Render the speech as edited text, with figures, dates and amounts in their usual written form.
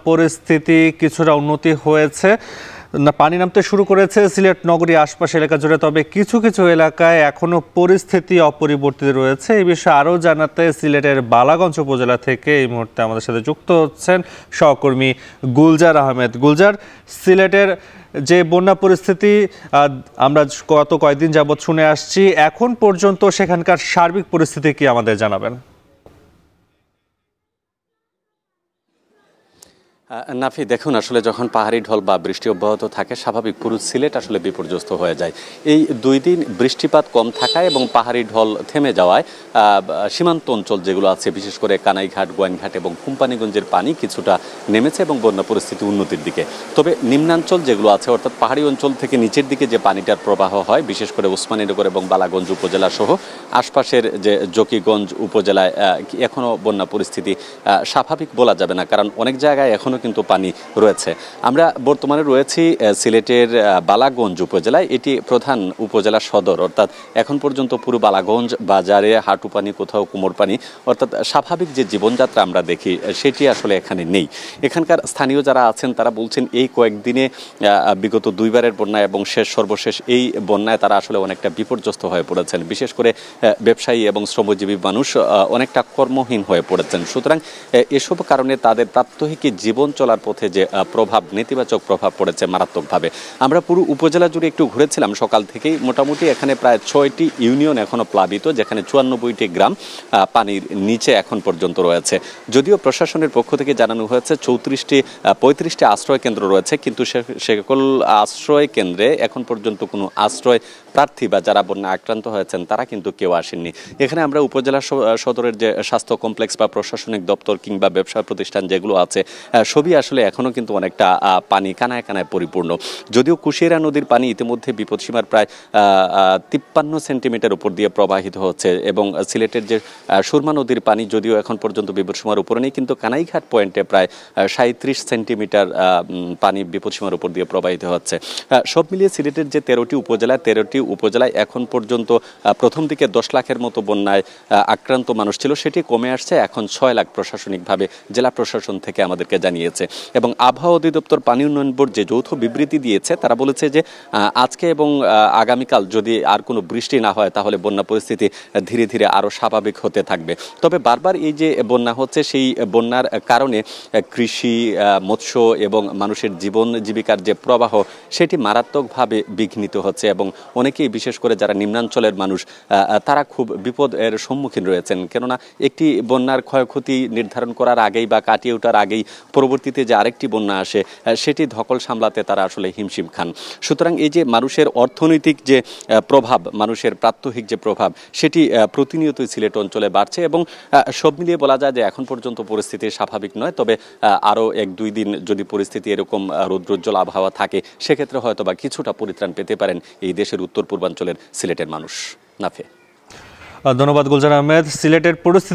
পরিস্থিতি কিছুটা উন্নতি হয়েছে, পানি নামতে শুরু করেছে সিলেট নগরী আশপাশ এলাকা জুড়ে। তবে কিছু কিছু এলাকায় এখনো পরিস্থিতি অপরিবর্তিত রয়েছে। এই বিষয়ে আরও জানাতে সিলেটের বালাগঞ্জ উপজেলা থেকে এই মুহূর্তে আমাদের সাথে যুক্ত হচ্ছেন সহকর্মী গুলজার আহমেদ। গুলজার, সিলেটের যে বন্যা পরিস্থিতি আমরা গত কয়েকদিন যাবৎ শুনে আসছি, এখন পর্যন্ত সেখানকার সার্বিক পরিস্থিতি কি আমাদের জানাবেন? নাফি, দেখুন, আসলে যখন পাহাড়ি ঢল বা বৃষ্টি অব্যাহত থাকে, স্বাভাবিক পুরো সিলেট আসলে বিপর্যস্ত হয়ে যায়। এই 2 দিন বৃষ্টিপাত কম থাকায় এবং পাহাড়ি ঢল থেমে যাওয়ায় সীমান্ত অঞ্চল যেগুলো আছে, বিশেষ করে কানাইঘাট, গোয়াইনঘাট এবং কোম্পানিগঞ্জের পানি কিছুটা নেমেছে এবং বন্যা পরিস্থিতি উন্নতির দিকে। তবে নিম্নাঞ্চল যেগুলো আছে, অর্থাৎ পাহাড়ি অঞ্চল থেকে নিচের দিকে যে পানিটার প্রবাহ হয়, বিশেষ করে ওসমানীনগর এবং বালাগঞ্জ উপজেলা সহ আশপাশের যে জকিগঞ্জ উপজেলায় এখনও বন্যা পরিস্থিতি স্বাভাবিক বলা যাবে না, কারণ অনেক জায়গায় এখনও কিন্তু পানি রয়েছে। আমরা বর্তমানে রয়েছি সিলেটের বালাগঞ্জ উপজেলায়। এটি প্রধান উপজেলা সদর, অর্থাৎ এখন পর্যন্ত পুরো বালাগঞ্জ বাজারে হাঁটু পানি, কোথাও কোমর পানি, অর্থাৎ স্বাভাবিক যে জীবনযাত্রা আমরা দেখি সেটি আসলে এখানে নেই। এখানকার স্থানীয় যারা আছেন তারা বলছেন এই কয়েকদিনে বিগত 2 বারের বন্যায় এবং সর্বশেষ এই বন্যায় তারা আসলে অনেকটা বিপর্যস্ত হয়ে পড়েছেন। বিশেষ করে ব্যবসায়ী এবং শ্রমজীবী মানুষ অনেকটা কর্মহীন হয়ে পড়েছেন। সুতরাং এসব কারণে তাদের প্রাত্যহিক জীবন চলার পথে যে প্রভাব, নেতিবাচক প্রভাব পড়েছে মারাত্মকভাবে। আমরা পুরো উপজেলা জুড়ে একটু ঘুরেছিলাম সকাল থেকেই। মোটামুটি এখানে প্রায় 6টি ইউনিয়ন এখনো প্লাবিত, যেখানে 94টি গ্রাম পানির নিচে এখন পর্যন্ত রয়েছে। যদিও প্রশাসনের পক্ষ থেকে জানানো হয়েছে 35টি আশ্রয় কেন্দ্র রয়েছে, কিন্তু সকল আশ্রয় কেন্দ্রে এখন পর্যন্ত কোনো আশ্রয় প্রার্থী বা যারা বন্যা আক্রান্ত হয়েছেন তারা কিন্তু কেউ আসেননি। এখানে আমরা উপজেলা সদরের যে স্বাস্থ্য কমপ্লেক্স বা প্রশাসনিক দপ্তর কিংবা ব্যবসা প্রতিষ্ঠান যেগুলো আছে, সবই আসলে এখনও কিন্তু অনেকটা পানি কানায় কানায় পরিপূর্ণ। যদিও কুশিয়ারা নদীর পানি ইতিমধ্যে বিপদসীমার প্রায় 53 সেন্টিমিটার উপর দিয়ে প্রবাহিত হচ্ছে এবং সিলেটের যে সুরমা নদীর পানি যদিও এখন পর্যন্ত বিপদসীমার উপরে নেই, কিন্তু কানাইঘাট পয়েন্টে প্রায় 37 সেন্টিমিটার পানি বিপদসীমার উপর দিয়ে প্রবাহিত হচ্ছে। সব মিলিয়ে সিলেটের যে 13টি উপজেলায় এখন পর্যন্ত প্রথম দিকে 10 লাখের মতো বন্যায় আক্রান্ত মানুষ ছিল, সেটি কমে আসছে এখন 6 লাখ প্রশাসনিকভাবে জেলা প্রশাসন থেকে আমাদেরকে জানিয়েছে। এবং আবহাওয়া অধিদপ্তর পানি উন্নয়ন বোর্ড যে যৌথ বিবৃতি দিয়েছে, তারা বলেছে যে আজকে এবং আগামীকাল যদি আর কোনো বৃষ্টি না হয় তাহলে বন্যা পরিস্থিতি ধীরে ধীরে আরও স্বাভাবিক হতে থাকবে। তবে বারবার এই যে বন্যা হচ্ছে, সেই বন্যার কারণে কৃষি, মৎস্য এবং মানুষের জীবন জীবিকার যে প্রবাহ সেটি মারাত্মকভাবে বিঘ্নিত হচ্ছে এবং অনেকেই, বিশেষ করে যারা নিম্নাঞ্চলের মানুষ, তারা খুব বিপদের সম্মুখীন রয়েছেন। কেননা একটি বন্যার ক্ষয়ক্ষতি নির্ধারণ করার আগেই বা কাটিয়ে ওঠার আগেই পরবর্তীতে যে আরেকটি বন্যা আসে সেটি ধকল সামলাতে তারা আসলে হিমশিম খান। সুতরাং এই যে মানুষের অর্থনৈতিক যে প্রভাব, মানুষের প্রাত্যহিক যে প্রভাব, সেটি প্রতিনিয়তই সিলেট অঞ্চলে বাড়ছে এবং সব মিলিয়ে বলা যায় যে এখন পর্যন্ত পরিস্থিতি স্বাভাবিক নয়। তবে আরও 1-2 দিন যদি পরিস্থিতি এরকম রৌদ্রোজ্জ্বল আবহাওয়া থাকে, সেক্ষেত্রে হয়তো বা কিছুটা পরিত্রাণ পেতে পারেন এই দেশের উত্তর পূর্বাঞ্চলের সিলেটের মানুষ। নাফে, ধন্যবাদ গুলজার আহমেদ। সিলেটের পরিস্থিতি